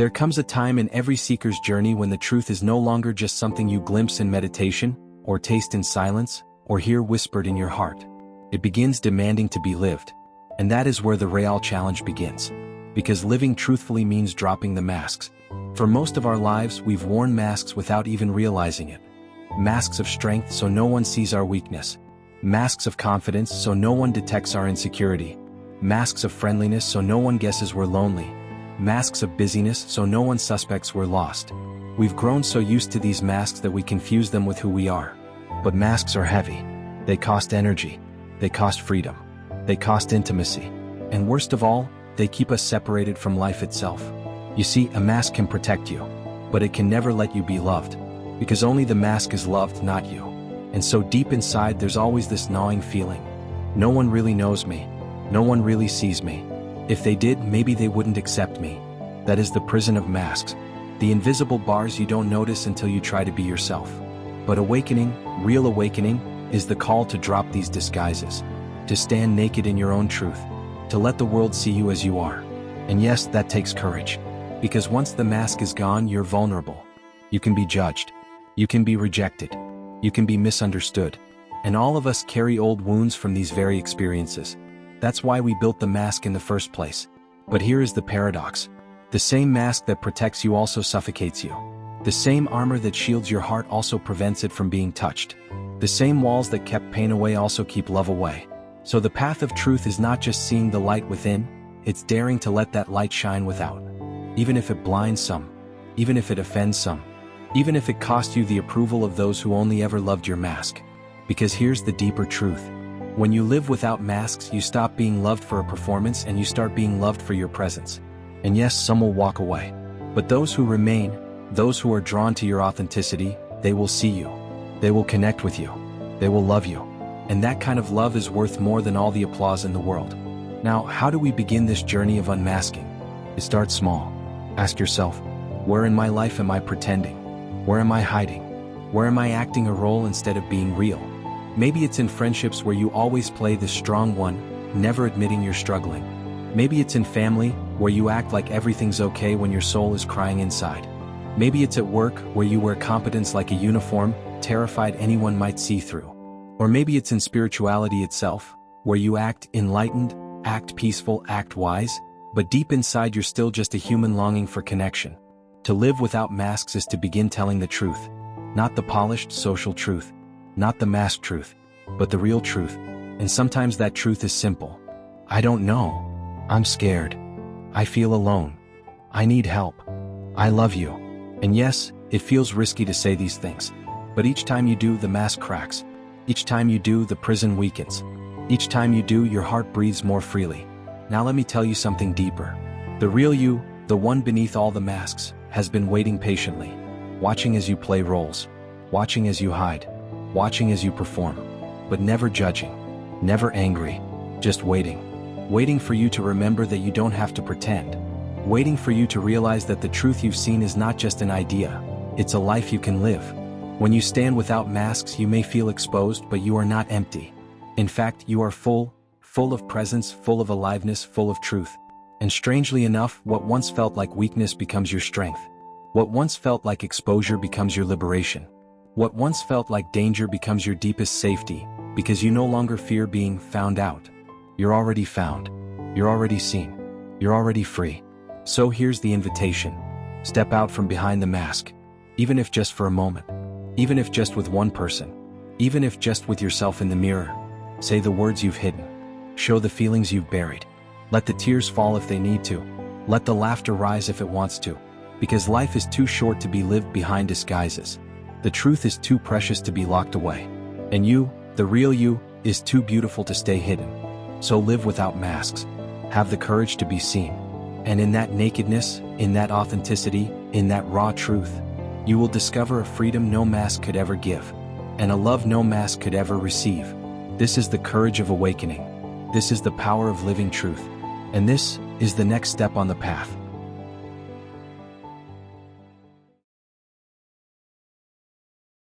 There comes a time in every seeker's journey when the truth is no longer just something you glimpse in meditation, or taste in silence, or hear whispered in your heart. It begins demanding to be lived. And that is where the real challenge begins. Because living truthfully means dropping the masks. For most of our lives, we've worn masks without even realizing it. Masks of strength so no one sees our weakness. Masks of confidence so no one detects our insecurity. Masks of friendliness so no one guesses we're lonely. Masks of busyness so no one suspects we're lost. We've grown so used to these masks that we confuse them with who we are. But masks are heavy. They cost energy. They cost freedom. They cost intimacy. And worst of all, they keep us separated from life itself. You see, a mask can protect you, but it can never let you be loved. Because only the mask is loved, not you. And so deep inside there's always this gnawing feeling. No one really knows me. No one really sees me. If they did, maybe they wouldn't accept me. That is the prison of masks. The invisible bars you don't notice until you try to be yourself. But awakening, real awakening, is the call to drop these disguises. To stand naked in your own truth. To let the world see you as you are. And yes, that takes courage. Because once the mask is gone, you're vulnerable. You can be judged. You can be rejected. You can be misunderstood. And all of us carry old wounds from these very experiences. That's why we built the mask in the first place. But here is the paradox. The same mask that protects you also suffocates you. The same armor that shields your heart also prevents it from being touched. The same walls that kept pain away also keep love away. So the path of truth is not just seeing the light within, it's daring to let that light shine without. Even if it blinds some. Even if it offends some. Even if it cost you the approval of those who only ever loved your mask. Because here's the deeper truth. When you live without masks, you stop being loved for a performance and you start being loved for your presence. And yes, some will walk away. But those who remain, those who are drawn to your authenticity, they will see you. They will connect with you. They will love you. And that kind of love is worth more than all the applause in the world. Now, how do we begin this journey of unmasking? It starts small. Ask yourself, where in my life am I pretending? Where am I hiding? Where am I acting a role instead of being real? Maybe it's in friendships where you always play the strong one, never admitting you're struggling. Maybe it's in family, where you act like everything's okay when your soul is crying inside. Maybe it's at work, where you wear competence like a uniform, terrified anyone might see through. Or maybe it's in spirituality itself, where you act enlightened, act peaceful, act wise, but deep inside you're still just a human longing for connection. To live without masks is to begin telling the truth. Not the polished social truth. Not the masked truth. But the real truth. And sometimes that truth is simple. I don't know. I'm scared. I feel alone. I need help. I love you. And yes, it feels risky to say these things. But each time you do, the mask cracks. Each time you do, the prison weakens. Each time you do, your heart breathes more freely. Now let me tell you something deeper. The real you, the one beneath all the masks, has been waiting patiently. Watching as you play roles. Watching as you hide. Watching as you perform. But never judging. Never angry. Just waiting. Waiting for you to remember that you don't have to pretend. Waiting for you to realize that the truth you've seen is not just an idea. It's a life you can live. When you stand without masks, you may feel exposed, but you are not empty. In fact, you are full of presence, full of aliveness, full of truth. And strangely enough, what once felt like weakness becomes your strength. What once felt like exposure becomes your liberation. What once felt like danger becomes your deepest safety, because you no longer fear being found out. You're already found. You're already seen. You're already free. So here's the invitation. Step out from behind the mask. Even if just for a moment. Even if just with one person. Even if just with yourself in the mirror. Say the words you've hidden. Show the feelings you've buried. Let the tears fall if they need to. Let the laughter rise if it wants to. Because life is too short to be lived behind disguises. The truth is too precious to be locked away. And you, the real you, is too beautiful to stay hidden. So live without masks. Have the courage to be seen. And in that nakedness, in that authenticity, in that raw truth, you will discover a freedom no mask could ever give. And a love no mask could ever receive. This is the courage of awakening. This is the power of living truth. And this is the next step on the path.